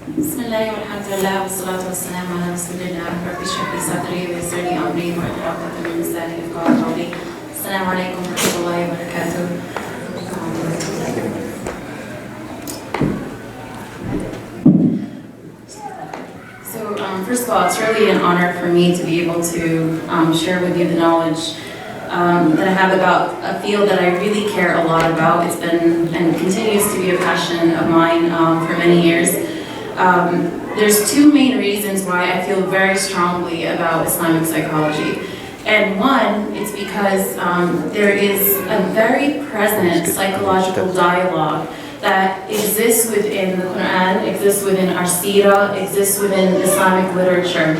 بسم الله والحمد لله والصلاة والسلام على رسول الله. رب اشرح لي صدري ويسر لي أمري واحلل عقدة من لساني يفقهوا قولي. السلام عليكم ورحمة الله وبركاته. First of all, it's really an honor for me to be able to share with you the knowledge that I have about a field that I really care a lot about. It's been and continues to be a passion of mine for many years. There's two main reasons why I feel very strongly about Islamic psychology. And one, it's because there is a very present psychological dialogue that exists within the Quran, exists within our Seerah, exists within Islamic literature.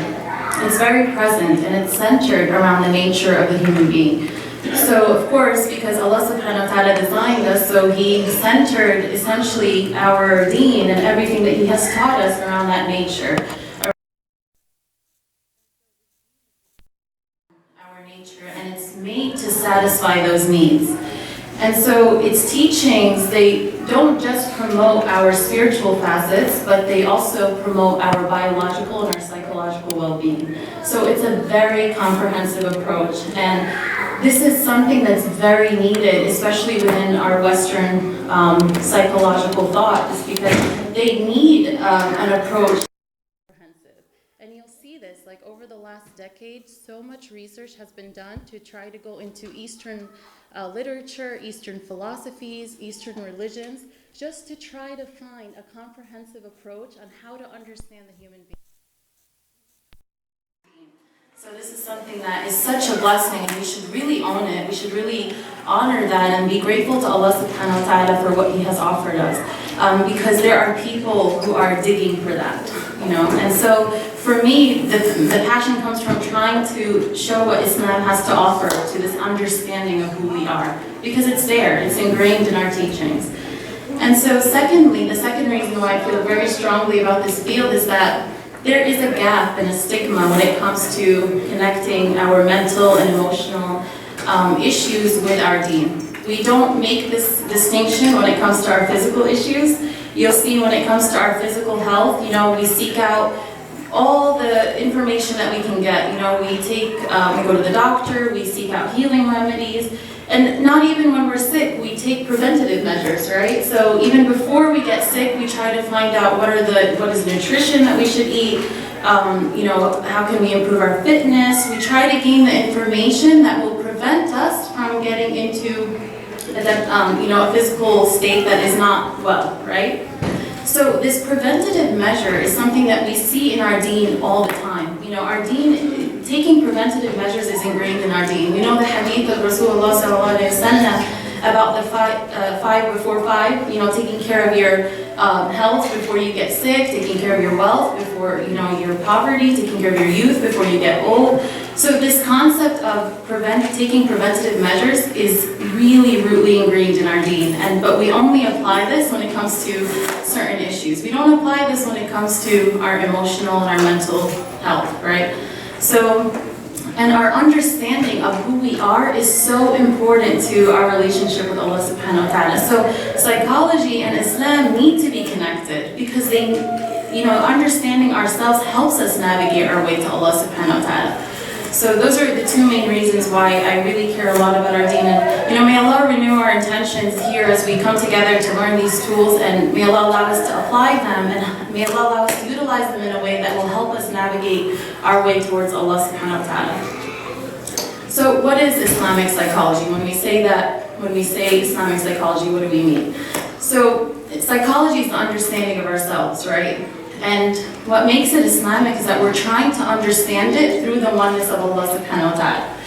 It's very present and it's centered around the nature of the human being. So of course, because Allah subhanahu wa ta'ala designed us, so He centered essentially our deen and everything that He has taught us around that nature. Our nature, and it's made to satisfy those needs. And so its teachings, they don't just promote our spiritual facets, but they also promote our biological and our psychological well-being. So it's a very comprehensive approach, and this is something that's very needed, especially within our Western psychological thought, is because they need an approach. And you'll see this, like over the last decade, so much research has been done to try to go into Eastern literature, Eastern philosophies, Eastern religions, just to try to find a comprehensive approach on how to understand the human being. So this is something that is such a blessing, and we should really own it. We should really honor that and be grateful to Allah subhanahu wa ta'ala for what He has offered us. Because there are people who are digging for that, you know. And so for me, the passion comes from trying to show what Islam has to offer to this understanding of who we are. Because it's there, it's ingrained in our teachings. And so secondly, the second reason why I feel very strongly about this field is that there is a gap and a stigma when it comes to connecting our mental and emotional issues with our deen. We don't make this distinction when it comes to our physical issues. You'll see when it comes to our physical health, you know, we seek out all the information that we can get. You know, we go to the doctor, we seek out healing remedies, and not even when we're sick, we take preventative measures, right? So even before we get sick, we try to find out what is nutrition that we should eat, you know, how can we improve our fitness. We try to gain the information that will prevent us from getting into a physical state that is not well, right? So this preventative measure is something that we see in our deen all the time. You know, our deen, taking preventative measures is ingrained in our deen. We know the hadith of Rasulullah sallallahu alaihi wasallam about the five before five, you know, taking care of your health before you get sick, taking care of your wealth before, you know, your poverty, taking care of your youth before you get old. So this concept of taking preventative measures is really rooted ingrained in our deen, but we only apply this when it comes to certain issues. We don't apply this when it comes to our emotional and our mental health, right? So, and our understanding of who we are is so important to our relationship with Allah subhanahu wa ta'ala. So psychology and Islam need to be connected because they, you know, understanding ourselves helps us navigate our way to Allah subhanahu wa ta'ala. So those are the two main reasons why I really care a lot about our deen. And, you know, may Allah renew our intentions here as we come together to learn these tools, and may Allah allow us to apply them, and may Allah allow us to utilize them in a way that will help us navigate our way towards Allah subhanahu wa ta'ala. So what is Islamic psychology? When we say Islamic psychology, what do we mean? So psychology is the understanding of ourselves, right? And what makes it Islamic is that we're trying to understand it through the oneness of Allah subhanahu wa ta'ala.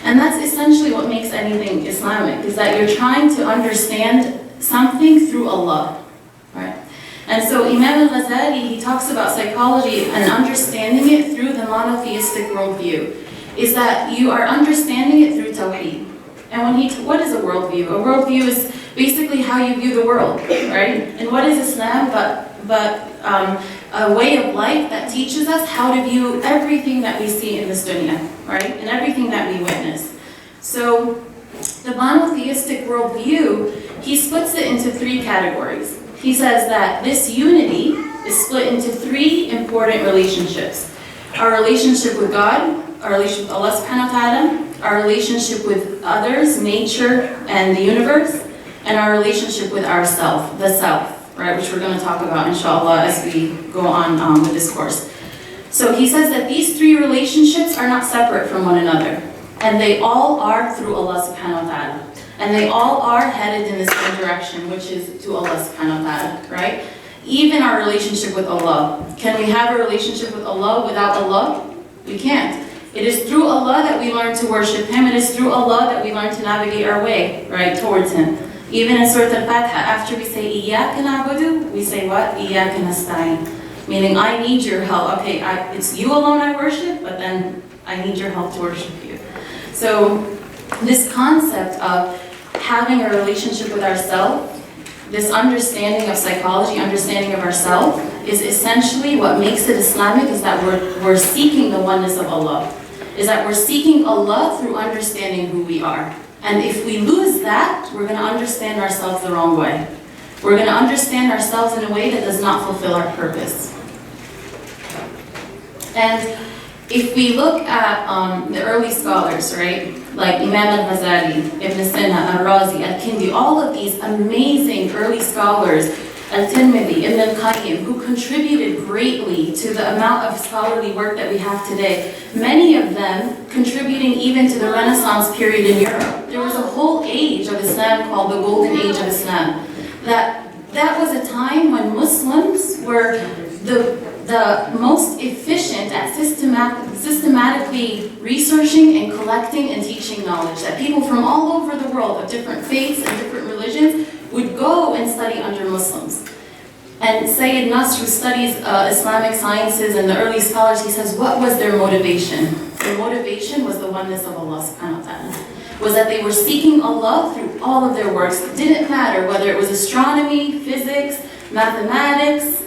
And that's essentially what makes anything Islamic, is that you're trying to understand something through Allah, right? And so Imam al-Ghazali, he talks about psychology and understanding it through the monotheistic worldview, is that you are understanding it through tawheed. And what is a worldview? A worldview is basically how you view the world, right? And what is Islam but a way of life that teaches us how to view everything that we see in this dunya, right? And everything that we witness. So the monotheistic worldview, he splits it into three categories. He says that this unity is split into three important relationships. Our relationship with God, our relationship with Allah subhanahu wa ta'ala, our relationship with others, nature, and the universe, and our relationship with ourself, the self, right, which we're going to talk about, inshallah, as we go on with this course. So he says that these three relationships are not separate from one another, and they all are through Allah subhanahu wa ta'ala. And they all are headed in the same direction, which is to Allah subhanahu wa ta'ala, right? Even our relationship with Allah. Can we have a relationship with Allah without Allah? We can't. It is through Allah that we learn to worship Him. It is through Allah that we learn to navigate our way, right, towards Him. Even in Surah Al-Fatiha, after we say, إِيَّاكَ نَعْبُدُ, we say what? إِيَّاكَ نَسْتَعِينُ. Meaning, I need your help. Okay, it's you alone I worship, but then I need your help to worship you. So, this concept of having a relationship with ourselves, this understanding of psychology, understanding of ourselves, is essentially what makes it Islamic, is that we're seeking the oneness of Allah. Is that we're seeking Allah through understanding who we are. And if we lose that, we're going to understand ourselves the wrong way. We're going to understand ourselves in a way that does not fulfill our purpose. And if we look at the early scholars, right, like Imam al-Ghazali, Ibn Sina, al-Razi, al-Kindi, all of these amazing early scholars, al-Tirmidhi, Ibn al-Qayyim, who contributed greatly to the amount of scholarly work that we have today, many of them contributing even to the Renaissance period in Europe. There was a whole age of Islam called the Golden Age of Islam. That was a time when Muslims were the most efficient at systematically researching and collecting and teaching knowledge. That people from all over the world of different faiths and different religions would go and study under Muslims. And Sayyid Nasr, who studies Islamic sciences and the early scholars, he says, what was their motivation? Their motivation was the oneness of Allah subhanahu wa ta'ala. Was that they were seeking Allah through all of their works. It didn't matter whether it was astronomy, physics, mathematics,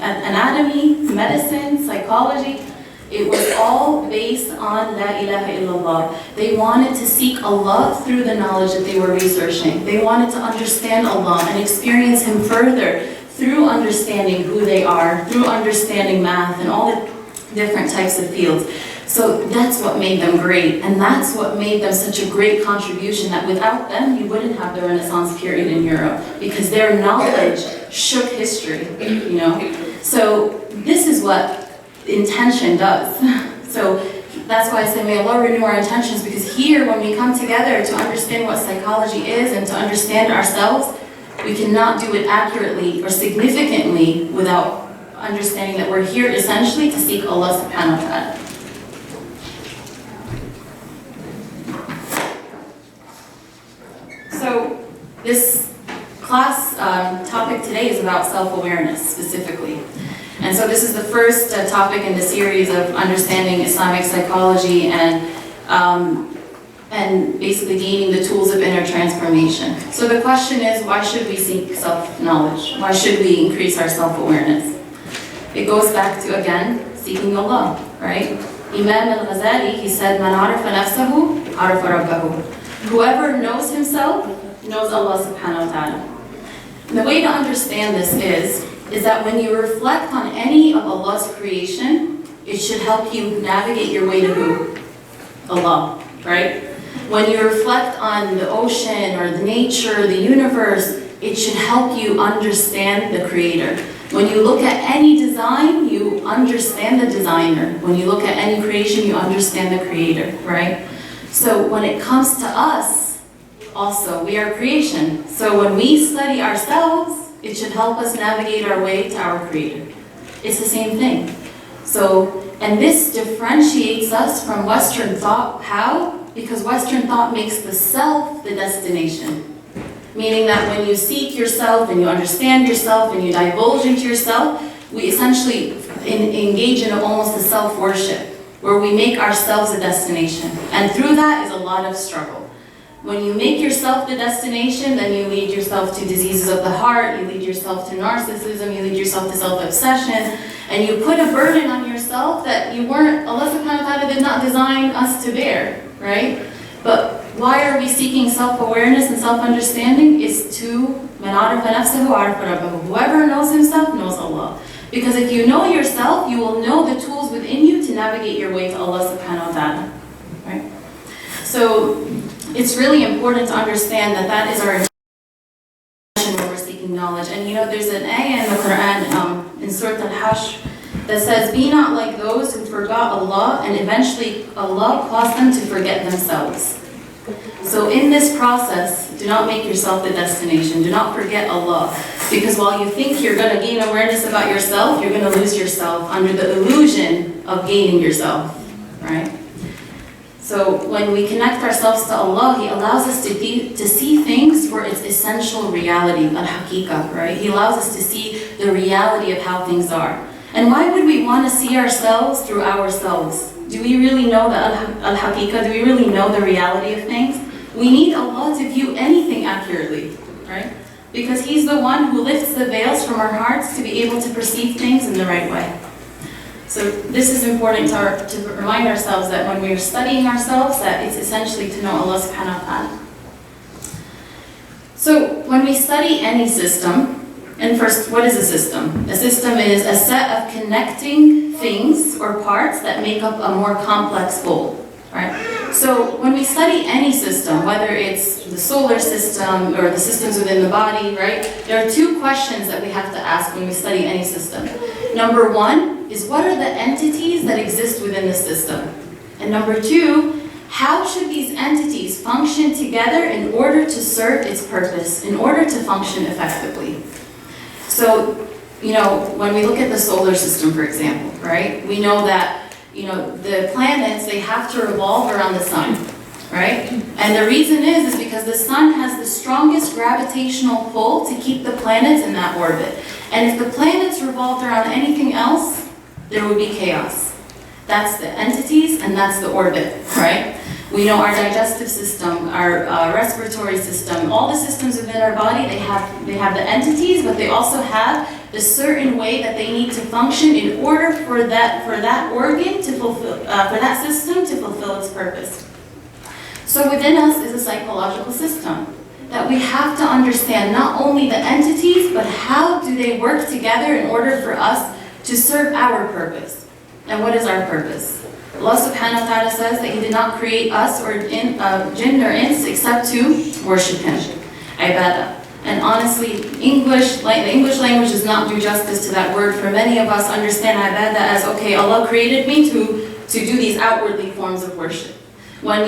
anatomy, medicine, psychology. It was all based on La ilaha illallah. They wanted to seek Allah through the knowledge that they were researching. They wanted to understand Allah and experience Him further through understanding who they are, through understanding math and all the different types of fields. So that's what made them great, and that's what made them such a great contribution, that without them you wouldn't have the Renaissance period in Europe, because their knowledge shook history, you know. So this is what intention does. So that's why I say may Allah renew our intentions, because here when we come together to understand what psychology is and to understand ourselves, we cannot do it accurately or significantly without understanding that we're here essentially to seek Allah subhanahu wa ta'ala. So this class topic today is about self-awareness specifically. And so this is the first topic in the series of understanding Islamic psychology and basically gaining the tools of inner transformation. So the question is, why should we seek self-knowledge? Why should we increase our self-awareness? It goes back to, again, seeking Allah, right? Imam al-Ghazali, he said, "Man arafa nafsahu, arafa rabbahu." Whoever knows himself, knows Allah subhanahu wa ta'ala. And the way to understand this is that when you reflect on any of Allah's creation, it should help you navigate your way to who? Allah, right? When you reflect on the ocean or the nature, the universe, it should help you understand the Creator. When you look at any design, you understand the designer. When you look at any creation, you understand the Creator, right? So when it comes to us, also, we are creation. So when we study ourselves, it should help us navigate our way to our Creator. It's the same thing. So, and this differentiates us from Western thought. How? Because Western thought makes the self the destination. Meaning that when you seek yourself and you understand yourself and you divulge into yourself, we essentially engage in almost a self-worship, where we make ourselves a destination. And through that is a lot of struggle. When you make yourself the destination, then you lead yourself to diseases of the heart, you lead yourself to narcissism, you lead yourself to self-obsession, and you put a burden on yourself that Allah subhanahu wa ta'ala did not design us to bear, right? But Why are we seeking self-awareness and self-understanding? Is to مَنْ عَرَفَ نَفْسَهُ عَرَفَ رَبَّهُ. Whoever knows himself knows Allah. Because if you know yourself, you will know the tools within you to navigate your way to Allah subhanahu wa ta'ala. Right? So it's really important to understand that that is our intention when we're seeking knowledge. And you know, there's an ayah in the Quran, in Surah Al-Hashr, that says, be not like those who forgot Allah and eventually Allah caused them to forget themselves. So in this process, do not make yourself the destination. Do not forget Allah. Because while you think you're going to gain awareness about yourself, you're going to lose yourself under the illusion of gaining yourself. Right? So when we connect ourselves to Allah, He allows us to see things for its essential reality, al-haqiqah, right? He allows us to see the reality of how things are. And why would we want to see ourselves through ourselves? Do we really know the al-haqiqah? Do we really know the reality of things? We need Allah to view anything accurately, right? Because He's the one who lifts the veils from our hearts to be able to perceive things in the right way. So this is important to remind ourselves that when we are studying ourselves, that it's essentially to know Allah subhanahu wa ta'ala. So when we study any system, and first, what is a system? A system is a set of connecting things or parts that make up a more complex whole, right? So when we study any system, whether it's the solar system or the systems within the body, right? There are two questions that we have to ask when we study any system. Number one is, what are the entities that exist within the system? And number two, how should these entities function together in order to serve its purpose, in order to function effectively? So, you know, when we look at the solar system, for example, right? We know that, you know, the planets, they have to revolve around the sun, right? And the reason is because the sun has the strongest gravitational pull to keep the planets in that orbit. And if the planets revolved around anything else, there would be chaos. That's the entities and that's the orbit, right? We know our digestive system, our respiratory system, all the systems within our body, they have the entities, but they also have the certain way that they need to function in order for that organ to fulfill, for that system to fulfill its purpose. So within us is a psychological system that we have to understand not only the entities, but how do they work together in order for us to serve our purpose. And what is our purpose? Allah subhanahu wa ta'ala says that He did not create us or jinn or ins except to worship Him. Ibadah. And honestly, the English language does not do justice to that word. For many of us understand ibadah as, okay, Allah created me to do these outwardly forms of worship. When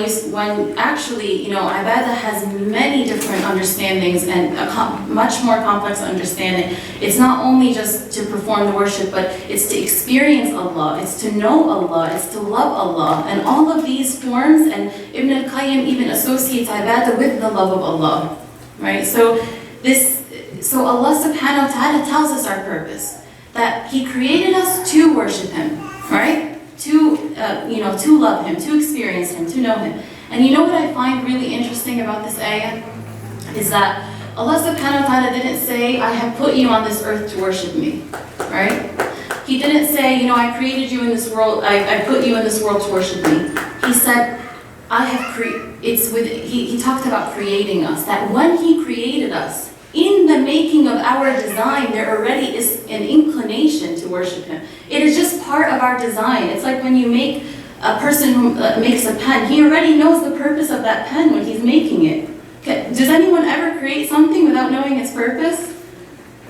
actually, you know, ibadah has many different understandings and a much more complex understanding. It's not only just to perform the worship, but it's to experience Allah, it's to know Allah, it's to love Allah. And all of these forms, and Ibn al-Qayyim even associates ibadah with the love of Allah. Right? So Allah subhanahu wa ta'ala tells us our purpose. That He created us to worship Him. Right? To love Him, to experience Him, to know Him. And you know what I find really interesting about this ayah? Is that Allah subhanahu wa ta'ala didn't say, I have put you on this earth to worship me. Right? He didn't say, you know, I created you in this world, I put you in this world to worship me. He said, He talked about creating us. That when He created us, in the making of our design, there already is an inclination to worship Him. It is just part of our design. It's like when you make a person who makes a pen, he already knows the purpose of that pen when he's making it. Okay. Does anyone ever create something without knowing its purpose?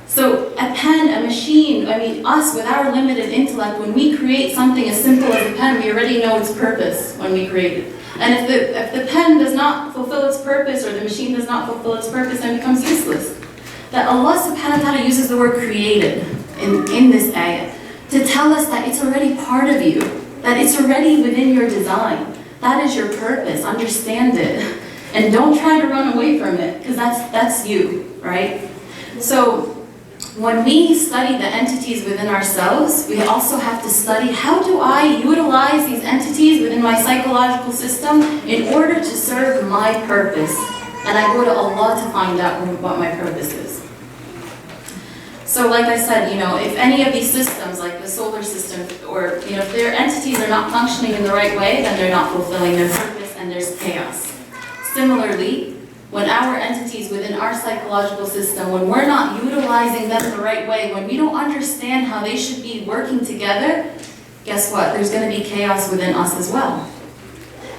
So a pen, a machine, I mean us with our limited intellect, when we create something as simple as a pen, we already know its purpose when we create it. And if the pen does not fulfill its purpose or the machine does not fulfill its purpose, then it becomes useless. That Allah subhanahu wa ta'ala uses the word created in this ayah to tell us that it's already part of you, that it's already within your design. That is your purpose. Understand it. And don't try to run away from it, because that's you, right? So when we study the entities within ourselves, we also have to study, how do I utilize these entities within my psychological system in order to serve my purpose? And I go to Allah to find out what my purpose is. So like I said, you know, if any of these systems, like the solar system, or, you know, if their entities are not functioning in the right way, then they're not fulfilling their purpose and there's chaos. Similarly, when our entities within our psychological system, when we're not utilizing them the right way, when we don't understand how they should be working together, guess what? There's going to be chaos within us as well.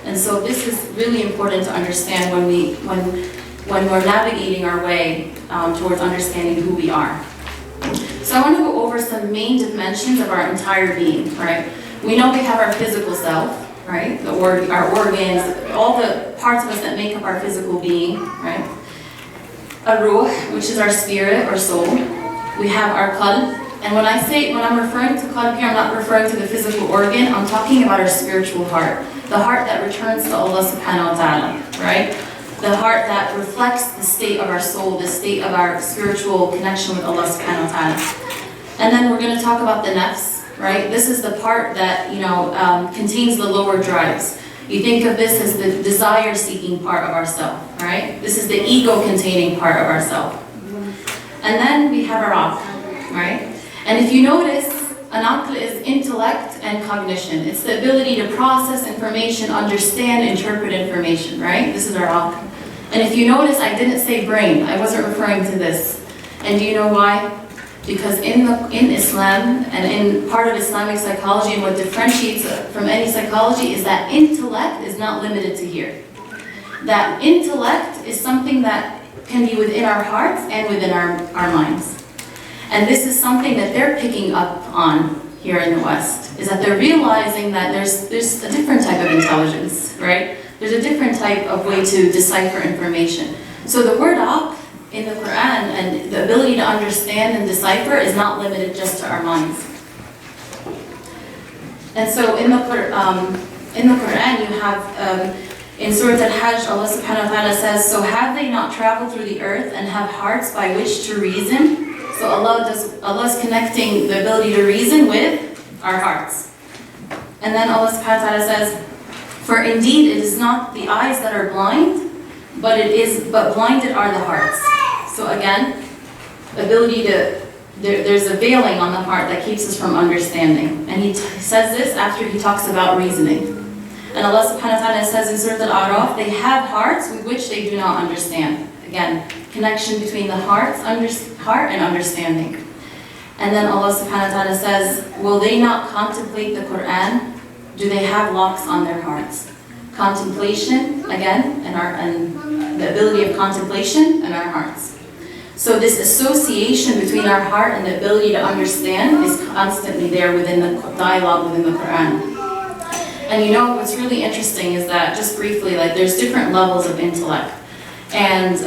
And so this is really important to understand when we're navigating our way towards understanding who we are. So I want to go over some main dimensions of our entire being, right? We know we have our physical self, right? Our organs, all the parts of us that make up our physical being, right? A ruh, which is our spirit or soul. We have our qalb. And when I'm referring to qalb here, I'm not referring to the physical organ, I'm talking about our spiritual heart. The heart that returns to Allah subhanahu wa ta'ala, right? The heart that reflects the state of our soul, the state of our spiritual connection with Allah subhanahu wa ta'ala. And then we're going to talk about the nafs. Right? This is the part that, contains the lower drives. You think of this as the desire-seeking part of ourself, right? This is the ego-containing part of ourself. And then we have our aql, right? And if you notice, an aql is intellect and cognition. It's the ability to process information, understand, interpret information, right? This is our aql. And if you notice, I didn't say brain. I wasn't referring to this. And do you know why? Because in Islam and in part of Islamic psychology, and what differentiates it from any psychology is that intellect is not limited to here. That intellect is something that can be within our hearts and within our minds. And this is something that they're picking up on here in the West, is that they're realizing that there's a different type of intelligence, right? There's a different type of way to decipher information. So the word aql in the Quran and the ability to understand and decipher is not limited just to our minds. And so in the Quran you have, in Surah Al-Hajj, Allah subhanahu wa ta'ala says, so have they not traveled through the earth and have hearts by which to reason? So Allah is connecting the ability to reason with our hearts. And then Allah subhanahu wa ta'ala says, for indeed it is not the eyes that are blind, but blinded are the hearts. So again, there's a veiling on the heart that keeps us from understanding. And he says this after he talks about reasoning. And Allah subhanahu wa ta'ala says in Surah Al-A'raf, they have hearts with which they do not understand. Again, connection between the heart and understanding. And then Allah subhanahu wa ta'ala says, will they not contemplate the Quran? Do they have locks on their hearts? Contemplation, again, and the ability of contemplation in our hearts. So this association between our heart and the ability to understand is constantly there within the dialogue within the Quran. And what's really interesting is that, just briefly, there's different levels of intellect. And,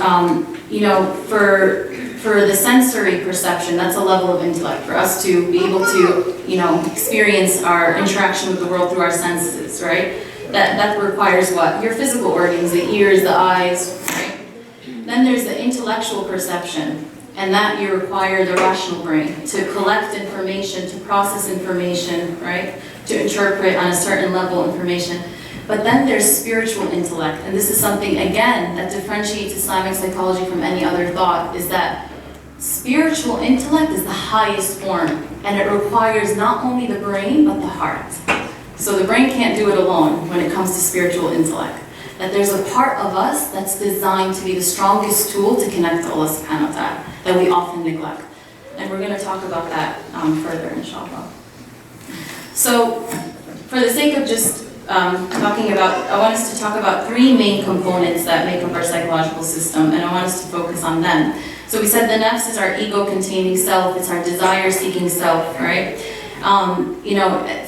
for the sensory perception, that's a level of intellect. For us to be able to, experience our interaction with the world through our senses, right? That requires what? Your physical organs, the ears, the eyes, right? Then there's the intellectual perception, and that you require the rational brain to collect information, to process information, right? To interpret on a certain level information. But then there's spiritual intellect, and this is something, again, that differentiates Islamic psychology from any other thought, is that spiritual intellect is the highest form, and it requires not only the brain, but the heart. So the brain can't do it alone when it comes to spiritual intellect. That there's a part of us that's designed to be the strongest tool to connect to Allah subhanahu wa ta'ala that we often neglect. And we're going to talk about that further, inshallah. So, for the sake of just talking about, I want us to talk about three main components that make up our psychological system, and I want us to focus on them. So we said the nafs is our ego-containing self, it's our desire-seeking self, right?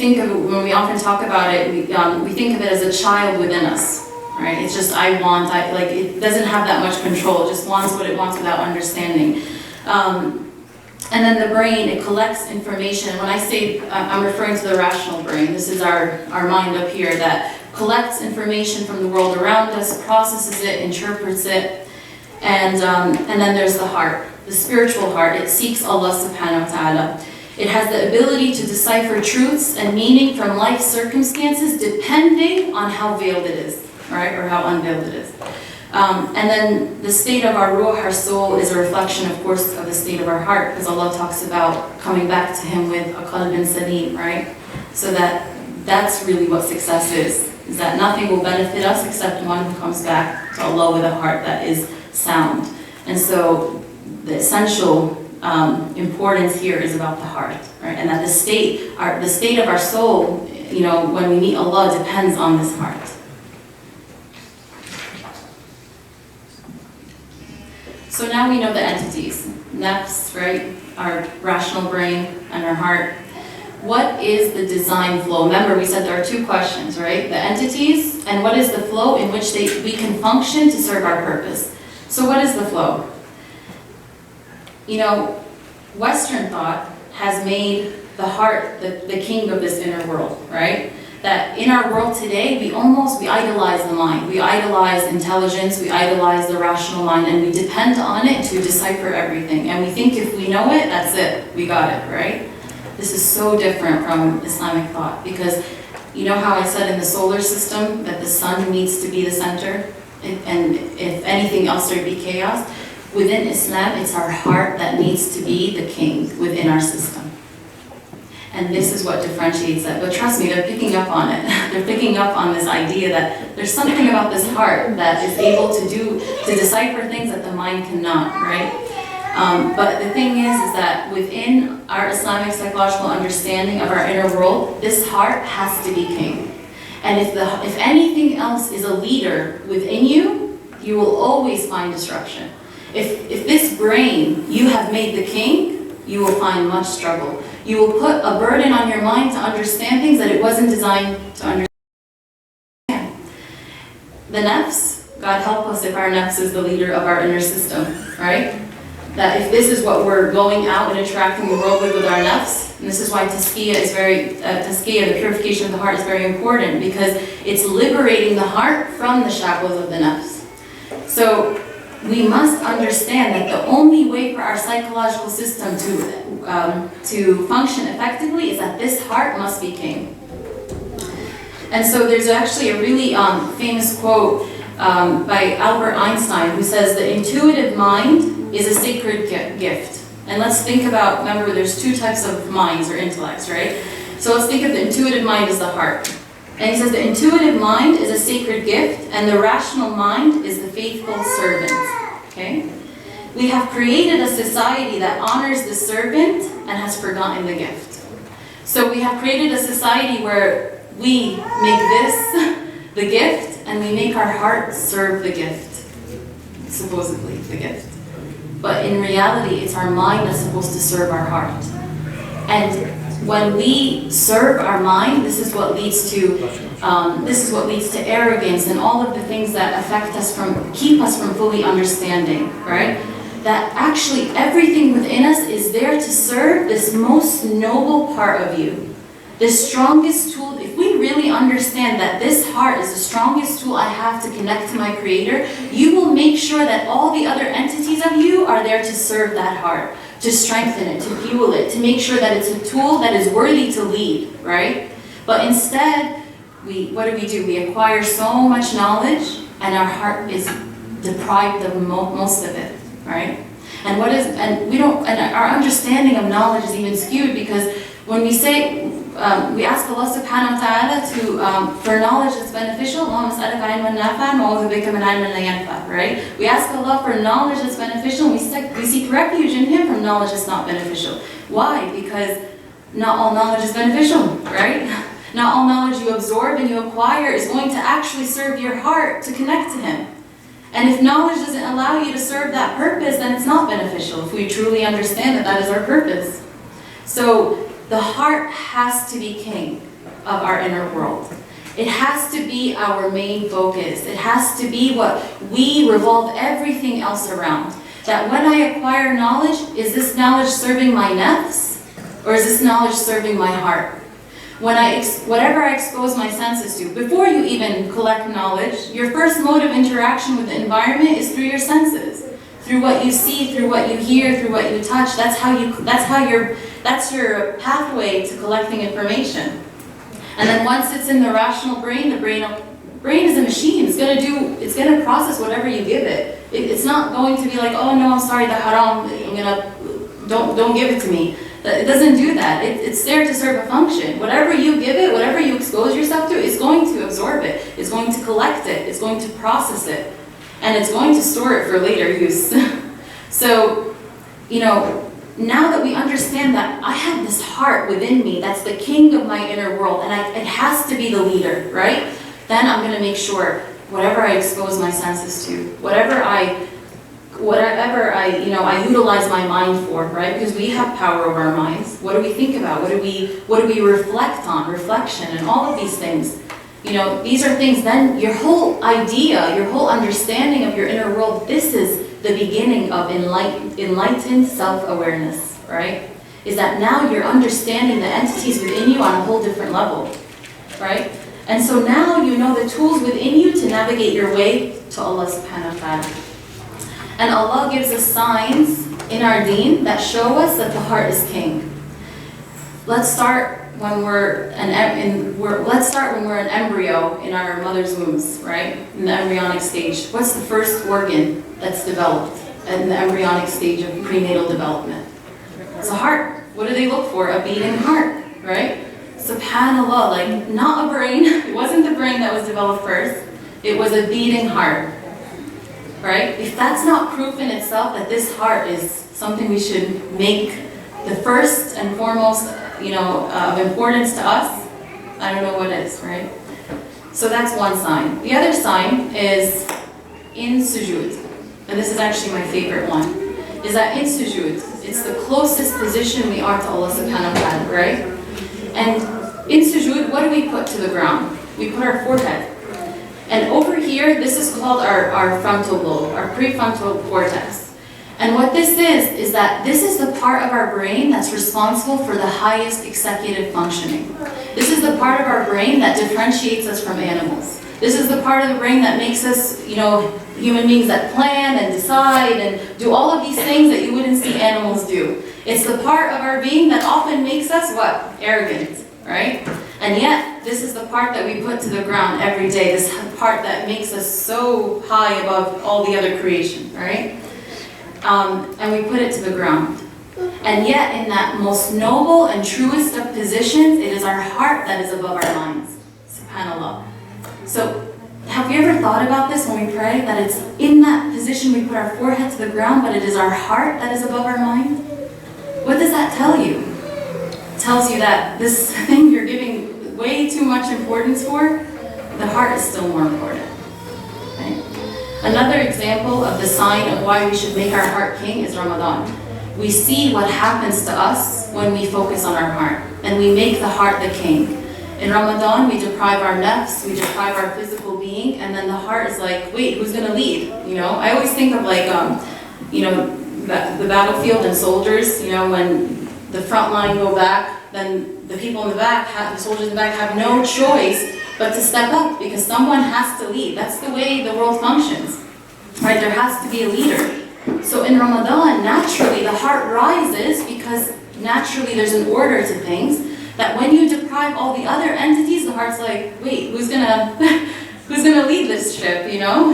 Think of it, when we often talk about it, we think of it as a child within us, right? It's just, it doesn't have that much control, it just wants what it wants without understanding. And then the brain, it collects information. When I say, I'm referring to the rational brain. This is our mind up here that collects information from the world around us, processes it, interprets it. And then there's the heart, the spiritual heart. It seeks Allah subhanahu wa ta'ala. It has the ability to decipher truths and meaning from life circumstances depending on how veiled it is, right? Or how unveiled it is. And then the state of our ruh, our soul, is a reflection, of course, of the state of our heart, because Allah talks about coming back to Him with a qalbin salim, right? So that's really what success is is that nothing will benefit us except one who comes back to Allah with a heart that is sound. And so the essential importance here is about the heart, right? And that the state of our soul, you know, when we meet Allah depends on this heart. So now we know the entities, nafs, right? Our rational brain and our heart. What is the design flow? Remember, we said there are two questions, right? The entities, and what is the flow in which we can function to serve our purpose? So what is the flow? You know, Western thought has made the heart the king of this inner world, right? That in our world today, we idolize the mind. We idolize intelligence, we idolize the rational mind, and we depend on it to decipher everything. And we think if we know it, that's it, we got it, right? This is so different from Islamic thought, because you know how I said in the solar system that the sun needs to be the center, and if anything else there'd be chaos? Within Islam, it's our heart that needs to be the king within our system. And this is what differentiates that. But trust me, they're picking up on it. They're picking up on this idea that there's something about this heart that is able to decipher things that the mind cannot, right? But the thing is that within our Islamic psychological understanding of our inner world, this heart has to be king. And if anything else is a leader within you, you will always find destruction. If this brain you have made the king, you will find much struggle. You will put a burden on your mind to understand things that it wasn't designed to understand. The nafs, God help us if our nafs is the leader of our inner system, right? That if this is what we're going out and interacting the world with our nafs, and this is why tazkiyah is the purification of the heart is very important, because it's liberating the heart from the shackles of the nafs. So we must understand that the only way for our psychological system to function effectively is that this heart must be king. And so there's actually a really famous quote by Albert Einstein, who says the intuitive mind is a sacred gift. And let's think about, remember there's two types of minds or intellects, right? So let's think of the intuitive mind as the heart. And he says the intuitive mind is a sacred gift, and the rational mind is the faithful servant. Okay? We have created a society that honors the servant and has forgotten the gift. So we have created a society where we make this the gift, and we make our heart serve the gift. Supposedly, the gift. But in reality, it's our mind that's supposed to serve our heart. And when we serve our mind, this is what leads to arrogance and all of the things that affect us keep us from fully understanding, right? That actually everything within us is there to serve this most noble part of you. The strongest tool, if we really understand that this heart is the strongest tool I have to connect to my Creator, you will make sure that all the other entities of you are there to serve that heart, to strengthen it, to fuel it, to make sure that it's a tool that is worthy to lead, right? But instead, what do? We acquire so much knowledge, and our heart is deprived of most of it, right? And our understanding of knowledge is even skewed, because when we say, we ask Allah subhanahu wa ta'ala for knowledge that's beneficial, right? We ask Allah for knowledge that's beneficial, and we seek refuge in Him from knowledge that's not beneficial. Why? Because not all knowledge is beneficial, right? Not all knowledge you absorb and you acquire is going to actually serve your heart to connect to Him. And if knowledge doesn't allow you to serve that purpose, then it's not beneficial, if we truly understand that that is our purpose. So the heart has to be king of our inner world. It has to be our main focus. It has to be what we revolve everything else around. That when I acquire knowledge, is this knowledge serving my nafs, or is this knowledge serving my heart? Whatever I expose my senses to, before you even collect knowledge, your first mode of interaction with the environment is through your senses. Through what you see, through what you hear, through what you touch. That's your pathway to collecting information. And then once it's in the rational brain, the brain is a machine. It's gonna process whatever you give it. It's not going to be like, oh no, I'm sorry, the haram, don't give it to me. It doesn't do that. It's there to serve a function. Whatever you give it, whatever you expose yourself to, it's going to absorb it. It's going to collect it. It's going to process it. And it's going to store it for later use. So, now that we understand that I have this heart within me that's the king of my inner world, and it has to be the leader, right? Then I'm going to make sure whatever I expose my senses to, whatever I utilize my mind for, right? Because we have power over our minds. What do we think about? What do we reflect on? Reflection and all of these things. These are things, then your whole idea, your whole understanding of your inner world, this is the beginning of enlightened self-awareness, right? Is that now you're understanding the entities within you on a whole different level, right? And so now you know the tools within you to navigate your way to Allah subhanahu wa ta'ala. And Allah gives us signs in our deen that show us that the heart is king. Let's start when we're an embryo in our mother's wombs, right? In the embryonic stage. What's the first organ that's developed in the embryonic stage of prenatal development? It's a heart. What do they look for? A beating heart, right? SubhanAllah, like not a brain. It wasn't the brain that was developed first. It was a beating heart, right? If that's not proof in itself that this heart is something we should make the first and foremost, of importance to us, I don't know what is, right? So that's one sign. The other sign is in sujood, and this is actually my favorite one, is that in sujood, it's the closest position we are to Allah subhanahu wa ta'ala, right? And in sujood, what do we put to the ground? We put our forehead. And over here, this is called our frontal lobe, our prefrontal cortex. And what this is that this is the part of our brain that's responsible for the highest executive functioning. This is the part of our brain that differentiates us from animals. This is the part of the brain that makes us, human beings that plan and decide and do all of these things that you wouldn't see animals do. It's the part of our being that often makes us what? Arrogant, right? And yet, this is the part that we put to the ground every day, this part that makes us so high above all the other creation, right? And we put it to the ground. And yet, in that most noble and truest of positions, it is our heart that is above our minds. SubhanAllah. So, have you ever thought about this when we pray? That it's in that position we put our forehead to the ground, but it is our heart that is above our mind? What does that tell you? It tells you that this thing you're giving way too much importance for, the heart is still more important. Right? Another example of the sign of why we should make our heart king is Ramadan. We see what happens to us when we focus on our heart, and we make the heart the king. In Ramadan, we deprive our nafs, we deprive our physical being, and then the heart is like, wait, who's going to lead? I always think of like, the battlefield and soldiers, when the front line go back, then the people in the back, the soldiers in the back have no choice but to step up because someone has to lead. That's the way the world functions, right? There has to be a leader. So in Ramadan, naturally the heart rises because naturally there's an order to things that when you deprive all the other entities, the heart's like, wait, who's gonna lead this ship,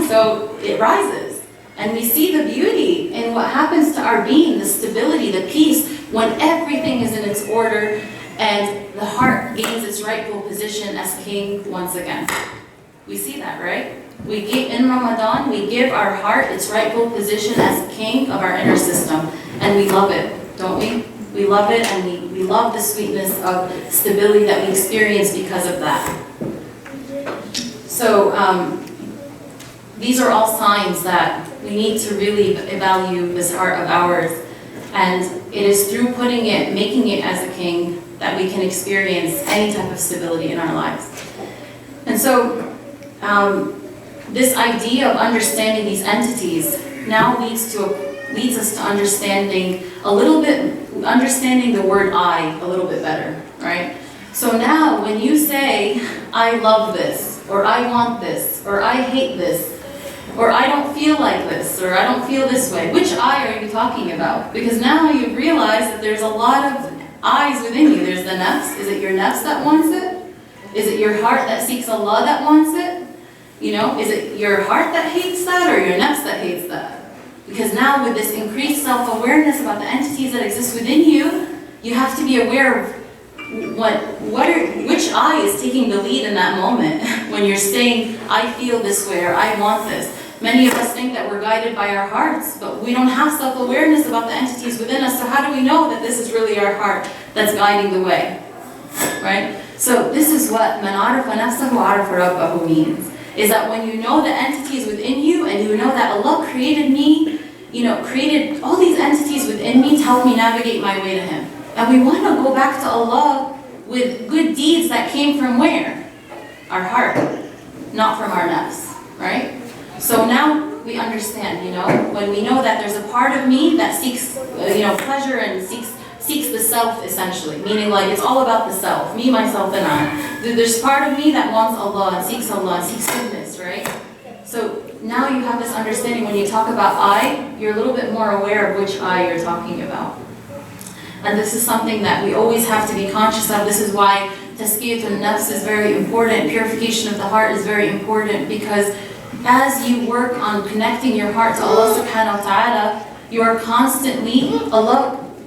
So it rises. And we see the beauty in what happens to our being, the stability, the peace, when everything is in its order and the heart gains its rightful position as king once again. We see that, right? In Ramadan, we give our heart its rightful position as king of our inner system. And we love it, don't we? We love it, and we love the sweetness of stability that we experience because of that. So, these are all signs that we need to really value this heart of ours. And it is through making it as a king, that we can experience any type of stability in our lives. And so, this idea of understanding these entities now leads us to understanding the word I a little bit better, right? So now when you say, I love this, or I want this, or I hate this, or I don't feel like this, or I don't feel this way, which I are you talking about? Because now you realize that there's a lot of I's within you. There's the nafs. Is it your nafs that wants it? Is it your heart that seeks Allah that wants it? Is it your heart that hates that, or your nafs that hates that? Because now with this increased self-awareness about the entities that exist within you, you have to be aware of which I is taking the lead in that moment when you're saying, I feel this way or I want this. Many of us think that we're guided by our hearts, but we don't have self-awareness about the entities within us, so how do we know that this is really our heart that's guiding the way? Right? So this is what man arafa nafsahu arafa rabbahu means, is that when you know the entities within you and you know that Allah created me, created all these entities within me to help me navigate my way to Him. And we want to go back to Allah with good deeds that came from where? Our heart, not from our nafs, right? So now we understand, when we know that there's a part of me that seeks, pleasure and seeks the self essentially, meaning like it's all about the self, me, myself, and I. There's part of me that wants Allah and seeks goodness, right? So now you have this understanding when you talk about I, you're a little bit more aware of which I you're talking about. And this is something that we always have to be conscious of. This is why tazkiyatun nafs is very important, purification of the heart is very important, because as you work on connecting your heart to Allah subhanahu wa ta'ala, you are constantly,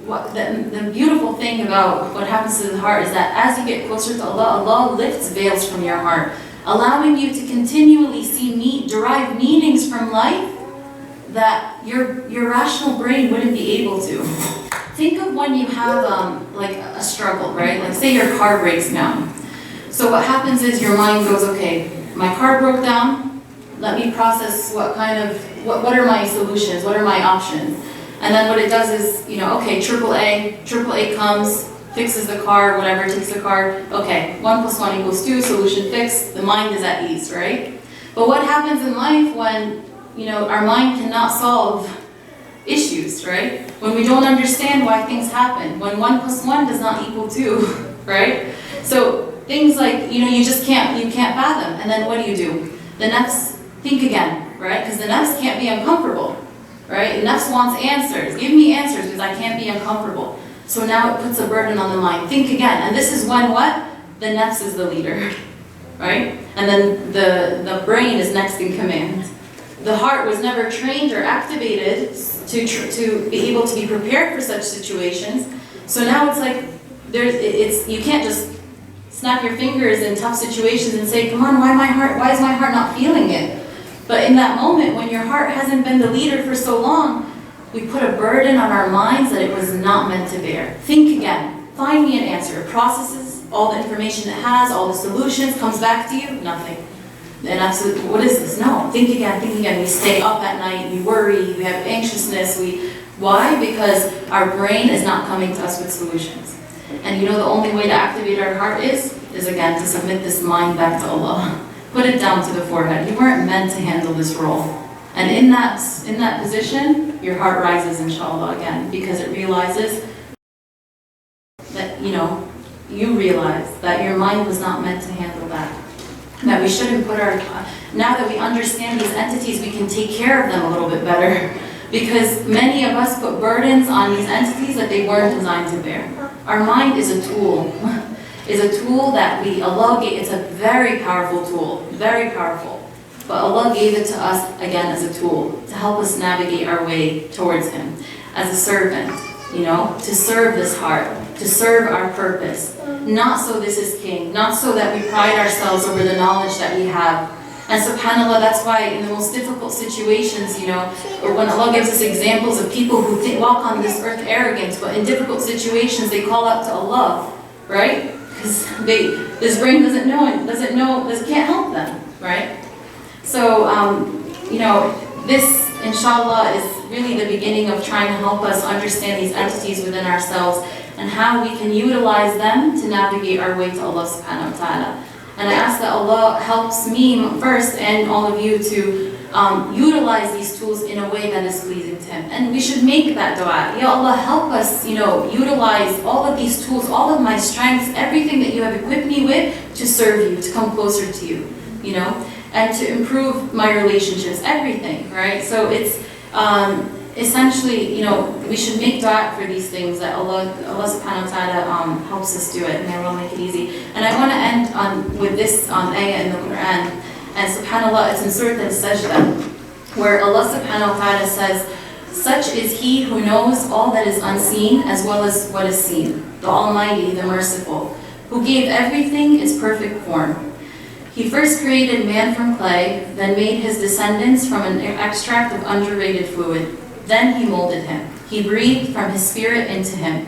the beautiful thing about what happens to the heart is that as you get closer to Allah, Allah lifts veils from your heart, allowing you to continually derive meanings from life that your rational brain wouldn't be able to. Think of when you have like a struggle, right? Like say your car breaks down. So what happens is your mind goes, okay, my car broke down, let me process what are my solutions, what are my options? And then what it does is, okay, AAA comes, fixes the car, whatever, takes the car, okay, 1 + 1 = 2, solution fixed, the mind is at ease, right? But what happens in life when, our mind cannot solve issues, right? When we don't understand why things happen, when 1 + 1 does not equal 2, right? So things like, you just can't fathom, and then what do? The nafs, think again, right? Because the nafs can't be uncomfortable, right? The nafs wants answers. Give me answers because I can't be uncomfortable. So now it puts a burden on the mind. Think again. And this is when what? The nafs is the leader, right? And then the brain is next in command. The heart was never trained or activated to be able to be prepared for such situations. So now it's like, you can't just snap your fingers in tough situations and say, come on, why is my heart not feeling it? But in that moment, when your heart hasn't been the leader for so long, we put a burden on our minds that it was not meant to bear. Think again. Find me an answer. It processes all the information it has, all the solutions, comes back to you, nothing. And absolutely, what is this? No, think again. We stay up at night, we worry, we have anxiousness. Why? Because our brain is not coming to us with solutions. And the only way to activate our heart is again to submit this mind back to Allah. Put it down to the forehead. You weren't meant to handle this role. And in that position, your heart rises, inshallah, again, because it realizes that, you realize that your mind was not meant to handle that. That we shouldn't now that we understand these entities, we can take care of them a little bit better. Because many of us put burdens on these entities that they weren't designed to bear. Our mind is a tool. That Allah gave. It's a very powerful tool, very powerful. But Allah gave it to us, again, as a tool to help us navigate our way towards Him. As a servant, to serve this heart, to serve our purpose. Not so this is king, not so that we pride ourselves over the knowledge that we have. And subhanAllah, that's why in the most difficult situations, or when Allah gives us examples of people who walk on this earth arrogant, but in difficult situations they call out to Allah, right? Because this brain can't help them, right? So, this, inshallah, is really the beginning of trying to help us understand these entities within ourselves and how we can utilize them to navigate our way to Allah subhanahu wa ta'ala. And I ask that Allah helps me first and all of you to utilize these tools in a way that is pleasing to Him. And we should make that dua. Ya Allah, help us, utilize all of these tools, all of my strengths, everything that you have equipped me with to serve you, to come closer to you, and to improve my relationships, everything, right? So it's essentially, we should make dua for these things that Allah subhanahu wa ta'ala helps us do it, and Allah will make it easy. And I want to end with this ayah in the Quran. And subhanAllah, it's in Surah Al-Sajda, where Allah subhanahu wa ta'ala says, Such is he who knows all that is unseen as well as what is seen, the Almighty, the Merciful, who gave everything its perfect form. He first created man from clay, then made his descendants from an extract of underrated fluid. Then he molded him. He breathed from his spirit into him.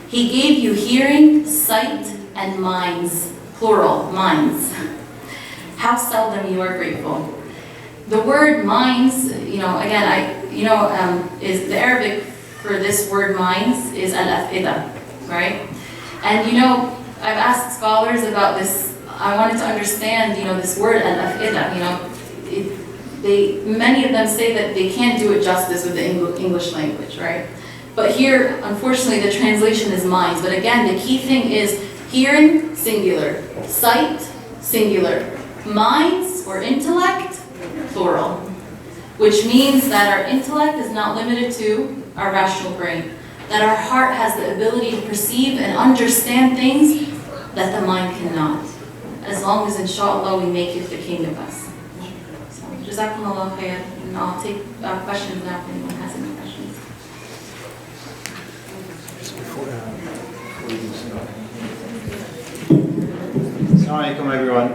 He gave you hearing, sight, and minds, plural, minds. How seldom you are grateful. The word minds, again, is the Arabic for this word minds is al-afida, right? And I've asked scholars about this. I wanted to understand, this word al-afida. Many of them say that they can't do it justice with the English language, right? But here, unfortunately, the translation is minds. But again, the key thing is hearing, singular, sight, singular, minds or intellect, plural, which means that our intellect is not limited to our rational brain, that our heart has the ability to perceive and understand things that the mind cannot, as long as, inshallah, we make it the king of us. So, Jazakumullah khair, and I'll take questions now if anyone has any questions. Assalamu alaikum, everyone.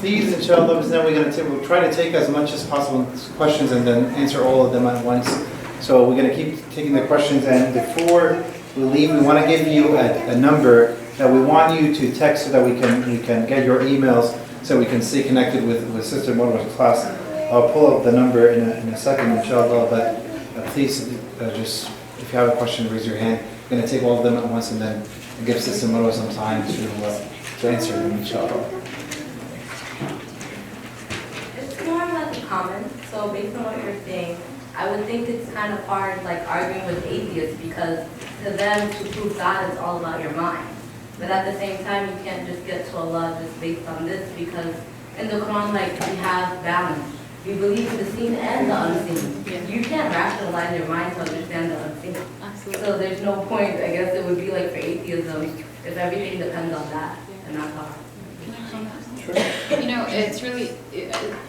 Please, inshallah, we'll try to take as much as possible questions and then answer all of them at once. So we're going to keep taking the questions, and before we leave, we want to give you a number that we want you to text so that we can get your emails so we can stay connected with Sister Marwa's class. I'll pull up the number in a second, inshallah, but please just, if you have a question, raise your hand. We're going to take all of them at once and then give Sister Marwa some time to answer them, inshallah. It's more like a comment. So based on what you're saying, I would think it's kind of hard, like arguing with atheists, because to them, to prove God, it's all about your mind. But at the same time, you can't just get to Allah just based on this, because in the Quran, we have balance. We believe in the seen and the unseen. You can't rationalize your mind to understand the unseen. Absolutely. So there's no point, I guess it would be like for atheism, if everything depends on that, and that's all. It's really,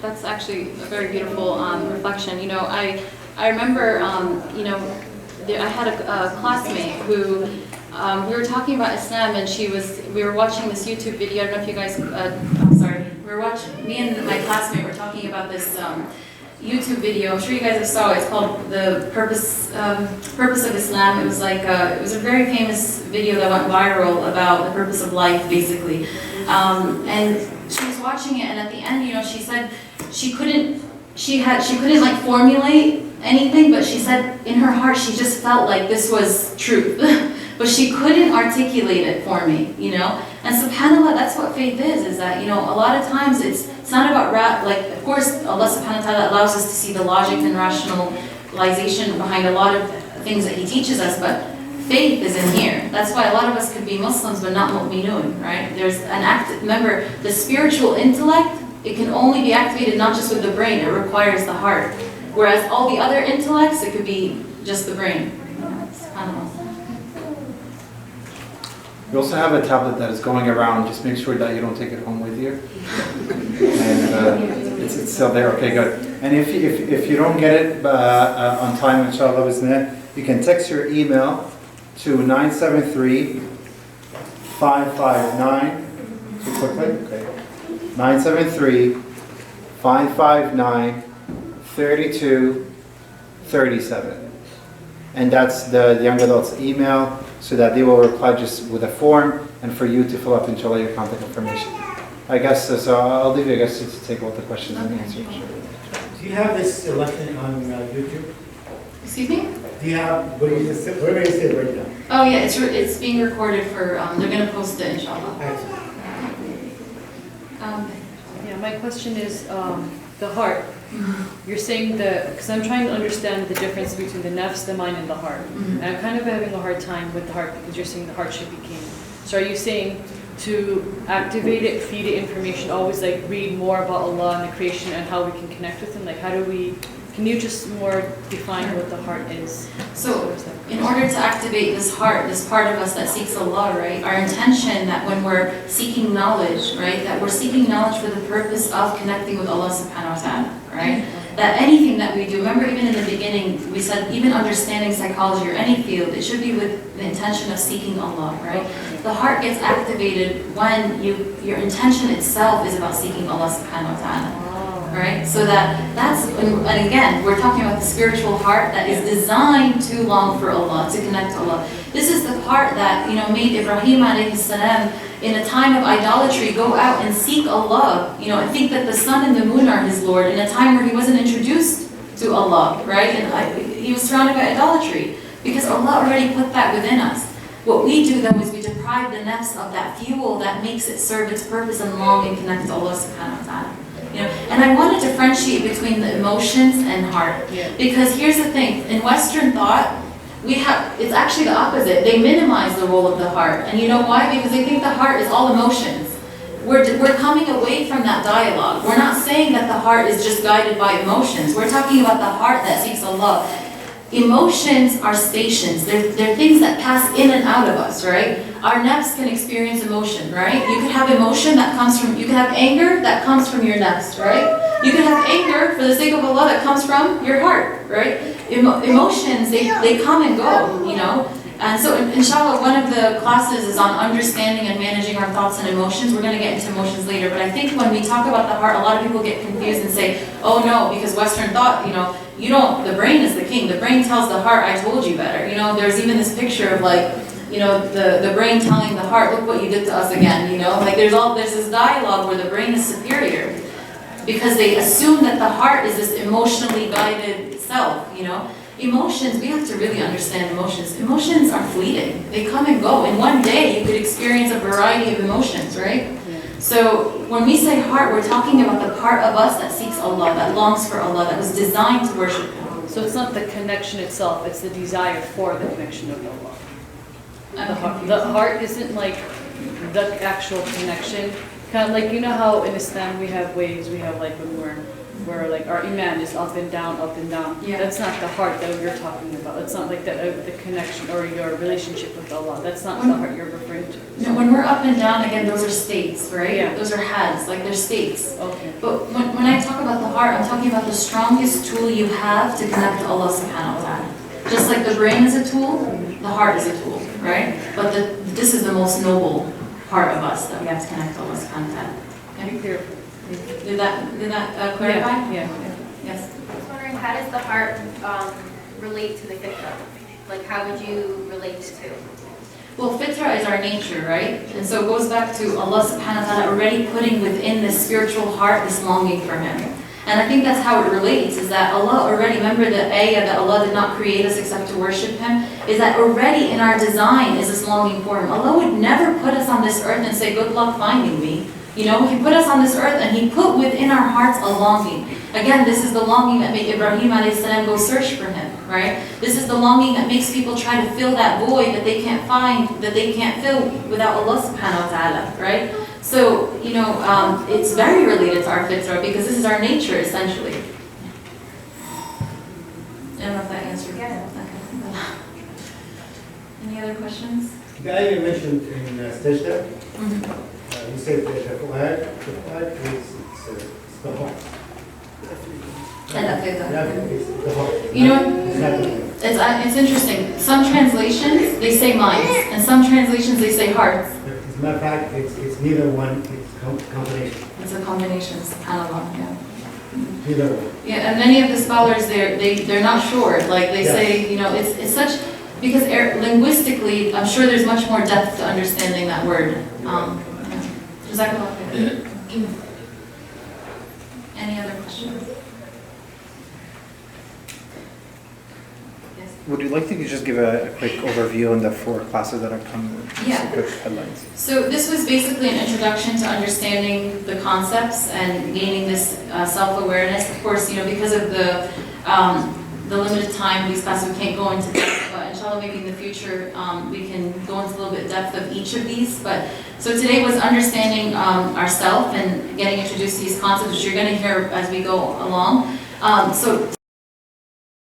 that's actually a very beautiful reflection. I remember, I had a classmate who, we were talking about Islam, and we were watching this YouTube video. I don't know if you guys, me and my classmate were talking about this YouTube video. I'm sure you guys have saw it. It's called The Purpose of Islam. It was it was a very famous video that went viral about the purpose of life, basically. And she was watching it, and at the end, she said she couldn't formulate anything, but she said in her heart she just felt like this was truth, but she couldn't articulate it for me, And subhanAllah, that's what faith is that, a lot of times it's not about, of course, Allah subhanahu wa ta'ala allows us to see the logic and rationalization behind a lot of things that He teaches us, but faith is in here. That's why a lot of us could be Muslims but not mu'minun, right? There's remember, the spiritual intellect, it can only be activated not just with the brain, it requires the heart. Whereas all the other intellects, it could be just the brain. SubhanAllah. We also have a tablet that is going around. Just make sure that you don't take it home with you. And it's still there. Okay, good. And if you don't get it on time, inshallah, you can text your email to 973-559. Too quickly? Okay. 973-559-3237. And that's the young adult's email, so that they will reply just with a form, and for you to fill up, inshallah, your contact information. I guess, so I'll leave you, I guess, to take all the questions and answers. Do you have this lesson on YouTube? Excuse me? Do you have, where is it right now? Oh yeah, it's being recorded for, they're going to post it, inshallah. Excellent. My question is the heart. You're saying because I'm trying to understand the difference between the nafs, the mind, and the heart. And I'm kind of having a hard time with the heart, because you're saying the heart should be king. So are you saying to activate it, feed it information, always read more about Allah and the creation and how we can connect with Him? Can you just more define what the heart is? So, in order to activate this heart, this part of us that seeks Allah, right? Our intention that when we're seeking knowledge, right? That we're seeking knowledge for the purpose of connecting with Allah subhanahu wa ta'ala, right? that anything that we do, remember even in the beginning, we said even understanding psychology or any field, it should be with the intention of seeking Allah, right? The heart gets activated when your intention itself is about seeking Allah subhanahu wa ta'ala. Right? So and again, we're talking about the spiritual heart that is designed to long for Allah, to connect to Allah. This is the part that, made Ibrahim alayhi salam in a time of idolatry go out and seek Allah, and think that the sun and the moon are his Lord in a time where he wasn't introduced to Allah, right? And he was surrounded by idolatry because Allah already put that within us. What we do though is we deprive the nafs of that fuel that makes it serve its purpose and long and connect to Allah subhanahu wa ta'ala. And I want to differentiate between the emotions and heart. Because here's the thing, in Western thought, it's actually the opposite. They minimize the role of the heart. And you know why? Because they think the heart is all emotions. We're coming away from that dialogue. We're not saying that the heart is just guided by emotions. We're talking about the heart that seeks Allah. Emotions are stations. They're things that pass in and out of us, right? Our nafs can experience emotion, right? You could have emotion that comes from, you could have anger that comes from your nafs, right? You could have anger for the sake of Allah that comes from your heart, right? Emotions, they come and go, And so inshallah, one of the classes is on understanding and managing our thoughts and emotions. We're going to get into emotions later, but I think when we talk about the heart, a lot of people get confused and say, oh no, because Western thought, the brain is the king. The brain tells the heart, I told you better. There's even this picture of the brain telling the heart, look what you did to us again, there's this dialogue where the brain is superior because they assume that the heart is this emotionally guided self, Emotions, we have to really understand emotions. Emotions are fleeting. They come and go. In one day, you could experience a variety of emotions, right? So when we say heart, we're talking about the part of us that seeks Allah, that longs for Allah, that was designed to worship Him. So it's not the connection itself, it's the desire for the connection of Allah. The heart isn't like the actual connection. Kind of like, how in Islam we have ways, we have where like our iman is up and down, up and down. Yeah. That's not the heart that you're talking about. It's not like the connection or your relationship with Allah. That's not the heart you're referring to. No, when we're up and down, again, those are states, right? Yeah. Those are hads, they're states. Okay. But when I talk about the heart, I'm talking about the strongest tool you have to connect to Allah subhanahu wa ta'ala. Just like the brain is a tool, the heart is a tool, right? But this is the most noble part of us that we have to connect to Allah subhanahu wa ta'ala. Okay. Did that clarify? Yeah. Yes. I was wondering, how does the heart relate to the fitra? Like, how would you relate the two? Well, fitra is our nature, right? And so it goes back to Allah subhanahu wa ta'ala already putting within the spiritual heart this longing for Him. And I think that's how it relates, is that Allah already, remember the ayah that Allah did not create us except to worship Him, is that already in our design is this longing for Him. Allah would never put us on this earth and say, good luck finding me. He put us on this earth and He put within our hearts a longing. Again, this is the longing that made Ibrahim a.s. go search for Him, right? This is the longing that makes people try to fill that void that they can't find, that they can't fill without Allah subhanahu wa ta'ala, right? So, it's very related to our fitra because this is our nature, essentially. I don't know if that answered your question. Any other questions? The guy you mentioned in Sajda, Mm-hmm. you said that the fu'ad is the heart. And It's the heart. You know, it's interesting. Some translations, they say minds, and some translations, they say hearts. As a matter of fact, it's neither one, it's a combination. It's a combination, subhanAllah, yeah. Neither one. Yeah, and many of the scholars, they're not sure. Like they Yes. say, it's such, because linguistically, I'm sure there's much more depth to understanding that word. Jazakallah khair. Any other questions? Yes. Would you like to just give a quick overview on the 4 classes that are coming? Yeah. Some quick headlines. So this was basically an introduction to understanding the concepts and gaining this self-awareness. Of course, because of the limited time of these classes, we can't go into depth, but inshallah maybe in the future we can go into a little bit depth of each of these. But so today was understanding ourself and getting introduced to these concepts, which you're going to hear as we go along. So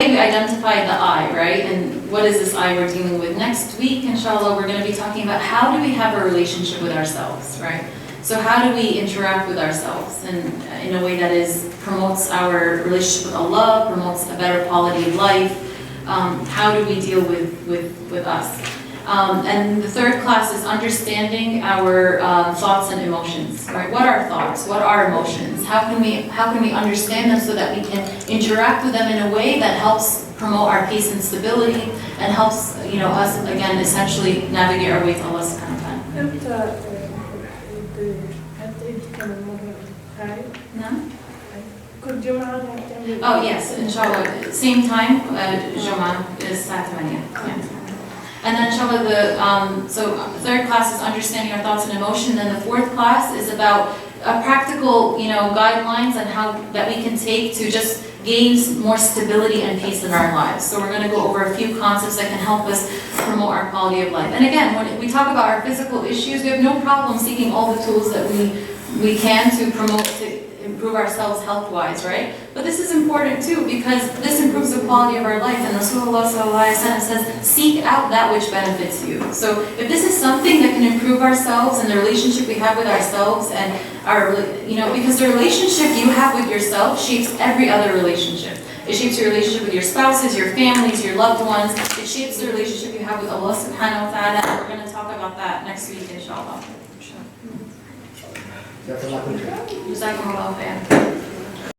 we identified the I, right? And what is this I we're dealing with? Next week, inshallah, we're going to be talking about how do we have a relationship with ourselves, right? So how do we interact with ourselves in a way that promotes our relationship with Allah, promotes a better quality of life? How do we deal with us? And the third class is understanding our thoughts and emotions. Right? What are thoughts? What are emotions? How can we understand them so that we can interact with them in a way that helps promote our peace and stability and helps us again essentially navigate our way to Allah subhanahu wa ta'ala. Oh yes, inshallah. Same time, Jum'ah is Saat 8. Yeah. And then inshallah, so third class is understanding our thoughts and emotion. Then the fourth class is about practical, guidelines on how that we can take to just gain more stability and peace in our lives. So we're going to go over a few concepts that can help us promote our quality of life. And again, when we talk about our physical issues, we have no problem seeking all the tools that we can to promote, to improve ourselves health-wise, right? But this is important too, because this improves the quality of our life. And Rasulullah says, seek out that which benefits you. So if this is something that can improve ourselves and the relationship we have with ourselves and our, because the relationship you have with yourself shapes every other relationship. It shapes your relationship with your spouses, your families, your loved ones. It shapes the relationship you have with Allah subhanahu wa ta'ala. And we're going to talk about that next week, inshallah. Jazakumullah khair.